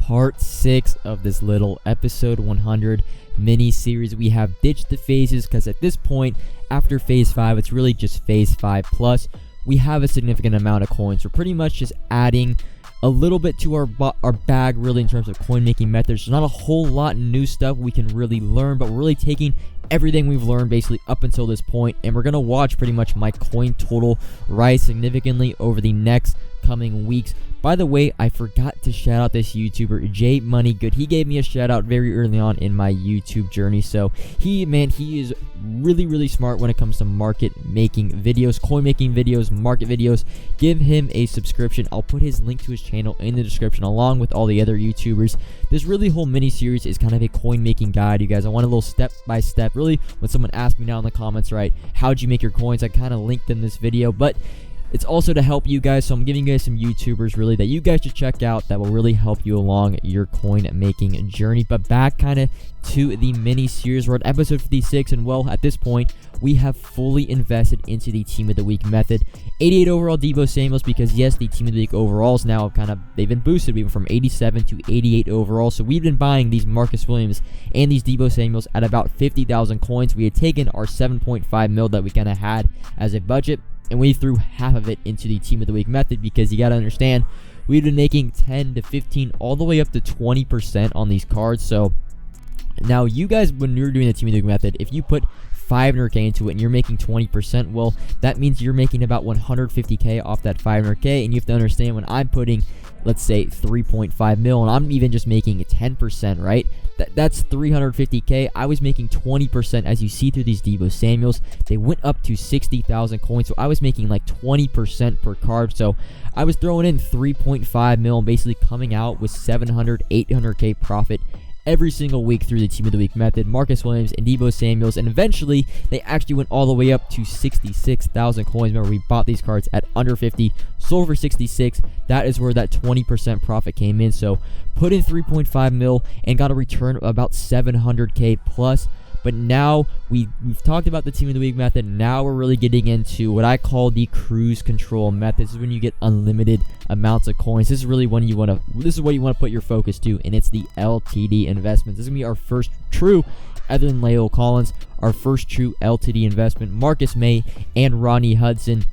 part 6 of this little episode 100 mini series. We have ditched the phases because at this point, after phase 5, it's really just phase 5 plus. We have a significant amount of coins. We're pretty much just adding a little bit to our bag, really, in terms of coin making methods. There's not a whole lot of new stuff we can really learn, but we're really taking everything we've learned basically up until this point, and we're gonna watch pretty much my coin total rise significantly over the next coming weeks. By the way, I forgot to shout out this YouTuber, J Money Good. He gave me a shout out very early on in my YouTube journey. So he is really smart when it comes to market making videos, coin making videos, market videos. Give him a subscription. I'll put his link to his channel in the description along with all the other YouTubers. This really whole mini series is kind of a coin making guide, you guys. I want a little step by step. Really, when someone asked me down in the comments, right, how'd you make your coins, I kind of linked in this video, but it's also to help you guys, so I'm giving you guys some YouTubers really that you guys should check out that will really help you along your coin making journey. But back kind of to the mini series, we're at episode 56, and well, at this point, we have fully invested into the Team of the Week method. 88 overall Deebo Samuels, because yes, the Team of the Week overalls now they've been boosted. We went from 87 to 88 overall, so we've been buying these Marcus Williams and these Deebo Samuels at about 50,000 coins. We had taken our 7.5 mil that we kind of had as a budget, and we threw half of it into the Team of the Week method, because you got to understand, we've been making 10 to 15 all the way up to 20% on these cards. So now you guys, when you're doing the Team of the Week method, if you put 500k into it and you're making 20%, well, that means you're making about 150k off that 500k. And you have to understand, when I'm putting, let's say, 3.5 mil, and I'm even just making 10%, right? That's 350k. I was making 20%, as you see through these Deebo Samuels. They went up to 60,000 coins, so I was making like 20% per card. So I was throwing in 3.5 mil and basically coming out with 700, 800k profit every single week through the Team of the Week method. Marcus Williams and Deebo Samuels, and eventually they actually went all the way up to 66,000 coins. Remember, we bought these cards at under 50, sold for 66. That is where that 20% profit came in. So put in 3.5 mil and got a return of about 700k plus. But now we've talked about the Team of the Week method. Now we're really getting into what I call the cruise control method. This is when you get unlimited amounts of coins. This is really when this is what you want to put your focus to, and it's the LTD investments. This is gonna be our first true, other than Leo Collins, our first true LTD investment. Marcus Maye and Rodney Hudson.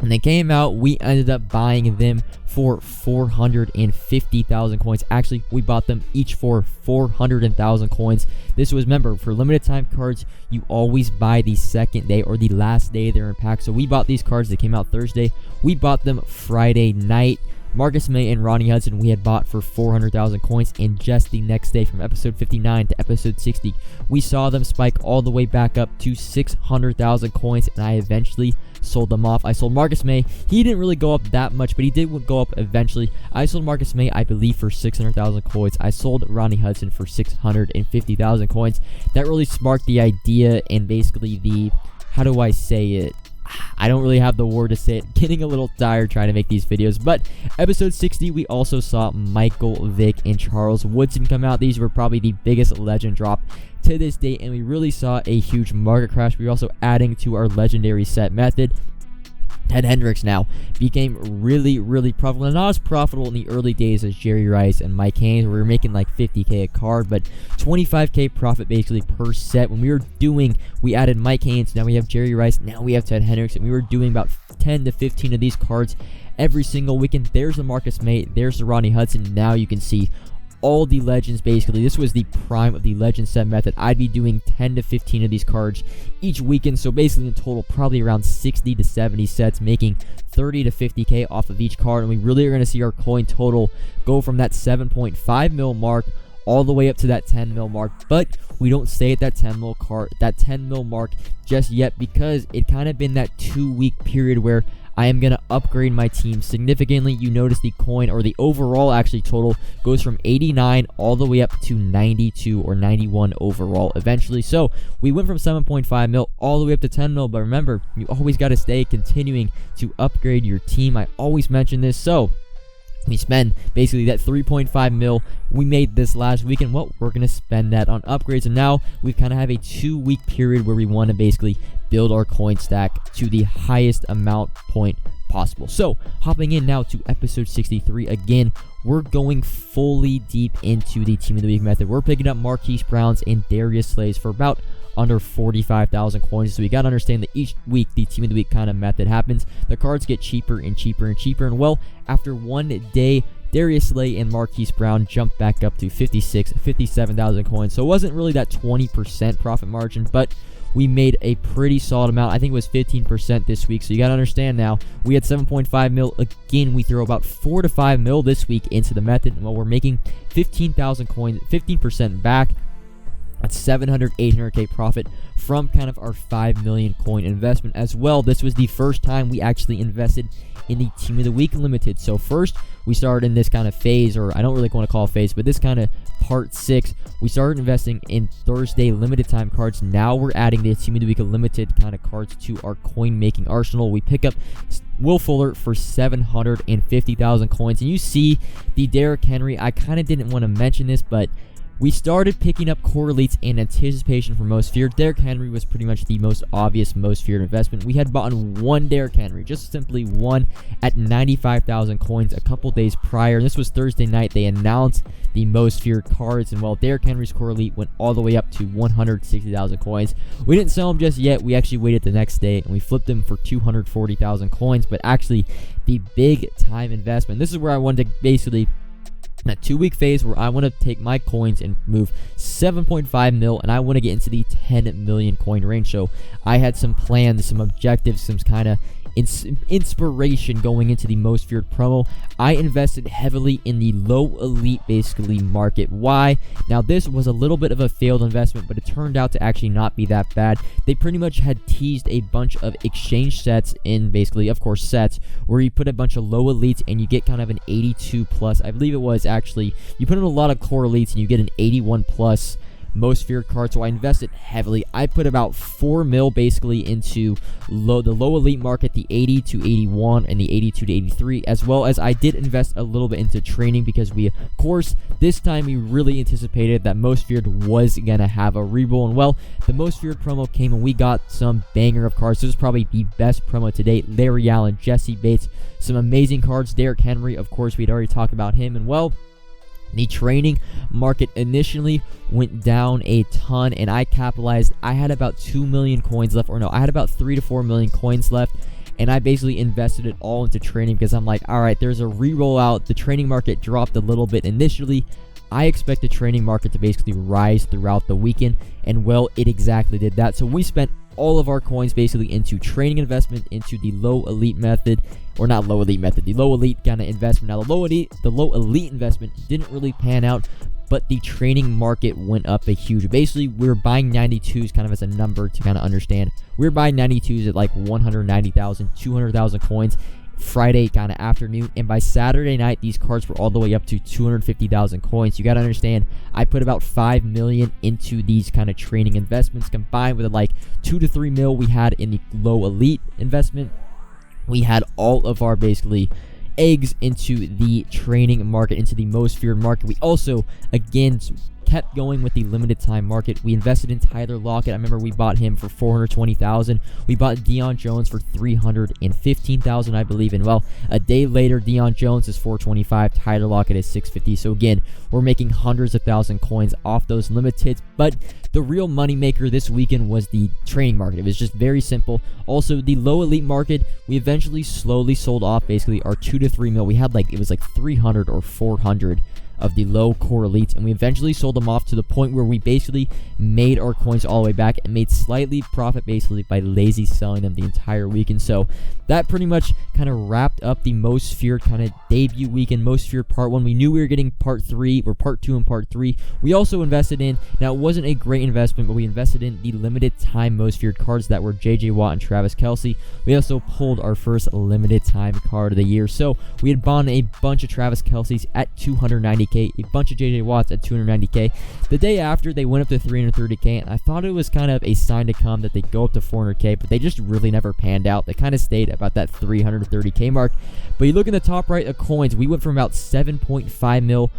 When they came out, we ended up buying them for 450,000 coins. Actually, we bought them each for 400,000 coins. This was, remember, for limited time cards, you always buy the second day or the last day they're in pack. So we bought these cards. They came out Thursday. We bought them Friday night. Marcus Maye and Rodney Hudson we had bought for 400,000 coins, and just the next day, from episode 59 to episode 60, we saw them spike all the way back up to 600,000 coins, and I eventually sold them off. I sold Marcus Maye. He didn't really go up that much, but he did go up eventually. I sold Marcus Maye, I believe, for 600,000 coins. I sold Rodney Hudson for 650,000 coins. That really sparked the idea, and basically the, how do I say it? I don't really have the word to say it. Getting a little tired trying to make these videos. But episode 60, we also saw Michael Vick and Charles Woodson come out. These were probably the biggest legend drop to this day, and we really saw a huge market crash. We were also adding to our legendary set method. Ted Hendricks now became really profitable. Not as profitable in the early days as Jerry Rice and Mike Haynes, where we were making like 50k a card, but 25k profit basically per set. When we added Mike Haynes, now we have Jerry Rice, now we have Ted Hendricks, and we were doing about 10 to 15 of these cards every single weekend. There's the Marcus Maye, there's the Rodney Hudson. Now you can see all the legends. Basically, this was the prime of the legend set method. I'd be doing 10 to 15 of these cards each weekend, so basically in total probably around 60 to 70 sets, making 30 to 50k off of each card. And we really are going to see our coin total go from that 7.5 mil mark all the way up to that 10 mil mark. But we don't stay at that 10 mil mark just yet, because it kind of been that 2-week period where I am going to upgrade my team significantly. You notice the coin, or the overall actually total, goes from 89 all the way up to 92 or 91 overall eventually. So we went from 7.5 mil all the way up to 10 mil. But remember, you always got to stay continuing to upgrade your team. I always mention this. So we spend basically that 3.5 mil we made this last weekend. Well, we're going to spend that on upgrades. And now we kind of have a 2-week period where we want to basically build our coin stack to the highest amount point possible. So hopping in now to episode 63, again, we're going fully deep into the Team of the Week method. We're picking up Marquise Browns and Darius Slays for about under 45,000 coins. So we got to understand that each week the Team of the Week kind of method happens. The cards get cheaper and cheaper and cheaper. And well, after one day, Darius Slay and Marquise Brown jumped back up to 57,000 coins. So it wasn't really that 20% profit margin, but we made a pretty solid amount. I think it was 15% this week. So you got to understand now, we had 7.5 mil. Again, we throw about 4 to 5 mil this week into the method. And while we're making 15,000 coins, 15% back, that's 700, 800K profit from kind of our 5 million coin investment as well. This was the first time we actually invested in the Team of the Week Limited. So first, we started in this kind of phase, or I don't really want to call it phase, but this kind of part 6, we started investing in Thursday limited time cards. Now we're adding the Team of the Week Limited kind of cards to our coin making arsenal. We pick up Will Fuller for 750,000 coins. And you see the Derrick Henry, I kind of didn't want to mention this, but we started picking up core elites in anticipation for most feared. Derrick Henry was pretty much the most obvious, most feared investment. We had bought one Derrick Henry, just simply one, at 95,000 coins a couple days prior. This was Thursday night. They announced the most feared cards, and while Derrick Henry's core elite went all the way up to 160,000 coins, we didn't sell him just yet. We actually waited the next day, and we flipped him for 240,000 coins. But actually, the big time investment, this is where I wanted to basically that 2-week phase where I want to take my coins and move 7.5 mil, and I want to get into the 10 million coin range. So I had some plans, some objectives, some kind of inspiration going into the most feared promo. I invested heavily in the low elite basically market. Why? Now this was a little bit of a failed investment, but it turned out to actually not be that bad. They pretty much had teased a bunch of exchange sets in basically, of course, sets where you put a bunch of low elites and you get kind of an 82 plus. I believe it was actually, you put in a lot of core elites and you get an 81 plus most feared card. So I invested heavily. I put about 4 mil basically into the low elite market, the 80 to 81 and the 82 to 83, as well as I did invest a little bit into training because we, of course, this time we really anticipated that most feared was gonna have a reroll. And well, the most feared promo came and we got some banger of cards. This is probably the best promo to date. Larry Allen, Jessie Bates, some amazing cards. Derrick Henry, of course, we'd already talked about him. And well, the training market initially went down a ton, and I capitalized. I had about 2 million coins left, or no, I had about 3 to 4 million coins left, and I basically invested it all into training because I'm like, all right, there's a re-roll out. The training market dropped a little bit initially. I expect the training market to basically rise throughout the weekend, and well, it exactly did that. So we spent all of our coins basically into training investment, into the low elite method, or not low elite method, the low elite kind of investment. Now the low elite investment didn't really pan out, but the training market went up a huge. Basically, we were buying 92s kind of as a number to kind of understand. We were buying 92s at like 190,000, 200,000 coins Friday kind of afternoon, and by Saturday night these cards were all the way up to 250,000 coins. You got to understand, I put about 5 million into these kind of training investments, combined with like 2 to 3 mil we had in the low elite investment. We had all of our basically eggs into the training market, into the most feared market. We also again kept going with the limited time market. We invested in Tyler Lockett. I remember we bought him for 420,000. We bought Deion Jones for 315,000, I believe. And well, a day later, Deion Jones is 425. Tyler Lockett is 650. So again, we're making hundreds of thousand coins off those limiteds. But the real moneymaker this weekend was the training market. It was just very simple. Also, the low elite market, we eventually slowly sold off basically our 2 to 3 mil. We had like, it was like 300 or 400 of the low core elites, and we eventually sold them off to the point where we basically made our coins all the way back and made slightly profit basically by lazy selling them the entire weekend. So that pretty much kind of wrapped up the most feared kind of debut weekend, most feared part 1. We knew we were getting part 3 or part 2 and part 3. We also invested in, now it wasn't a great investment, but we invested in the limited time most feared cards that were JJ Watt and Travis Kelce. We also pulled our first limited time card of the year. So we had bought a bunch of Travis Kelce's at 290k, a bunch of JJ Watts at 290k. The day after, they went up to 330k, and I thought it was kind of a sign to come that they'd go up to 400k, but they just really never panned out. They kind of stayed about that 330k mark. But you look in the top right of coins, we went from about 7.5 mil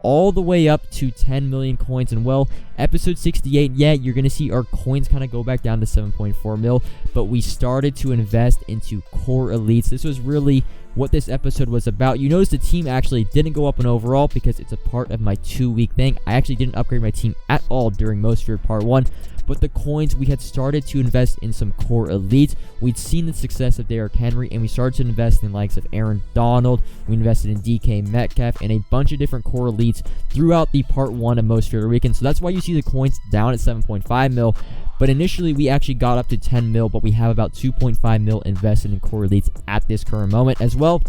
all the way up to 10 million coins. And well, episode 68, yeah, you're going to see our coins kind of go back down to 7.4 mil, but we started to invest into core elites. This was really what this episode was about. You notice the team actually didn't go up in overall because it's a part of my 2-week thing. I actually didn't upgrade my team at all during Most Feared Part 1, but the coins, we had started to invest in some core elites. We'd seen the success of Derrick Henry, and we started to invest in likes of Aaron Donald. We invested in DK Metcalf and a bunch of different core elites throughout the Part 1 of Most Feared Weekend. So that's why you see the coins down at 7.5 mil. But initially, we actually got up to 10 mil, but we have about 2.5 mil invested in core elites at this current moment as well.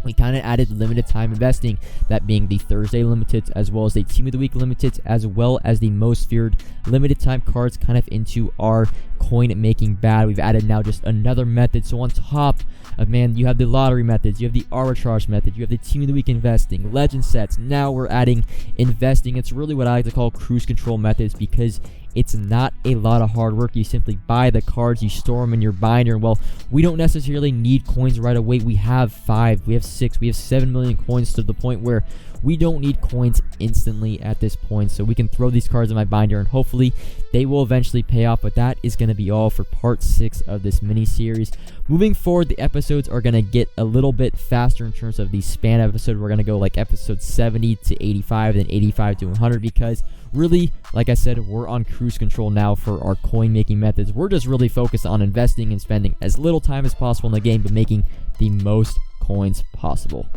We kind of added limited time investing, that being the Thursday limiteds, as well as the Team of the Week limiteds, as well as the Most Feared limited time cards kind of into our coin making bag. We've added now just another method. So on top of, man, you have the lottery methods, you have the arbitrage method, you have the Team of the Week investing, legend sets. Now we're adding investing. It's really what I like to call cruise control methods, because it's not a lot of hard work. You simply buy the cards, you store them in your binder. Well, we don't necessarily need coins right away. We have 5, we have 6, we have 7 million coins, to the point where we don't need coins instantly at this point. So we can throw these cards in my binder and hopefully they will eventually pay off. But that is going to be all for part 6 of this mini series. Moving forward, the episodes are going to get a little bit faster in terms of the span episode. We're going to go like episode 70 to 85, then 85 to 100, because really, like I said, we're on cruise control now for our coin making methods. We're just really focused on investing and spending as little time as possible in the game, but making the most coins possible.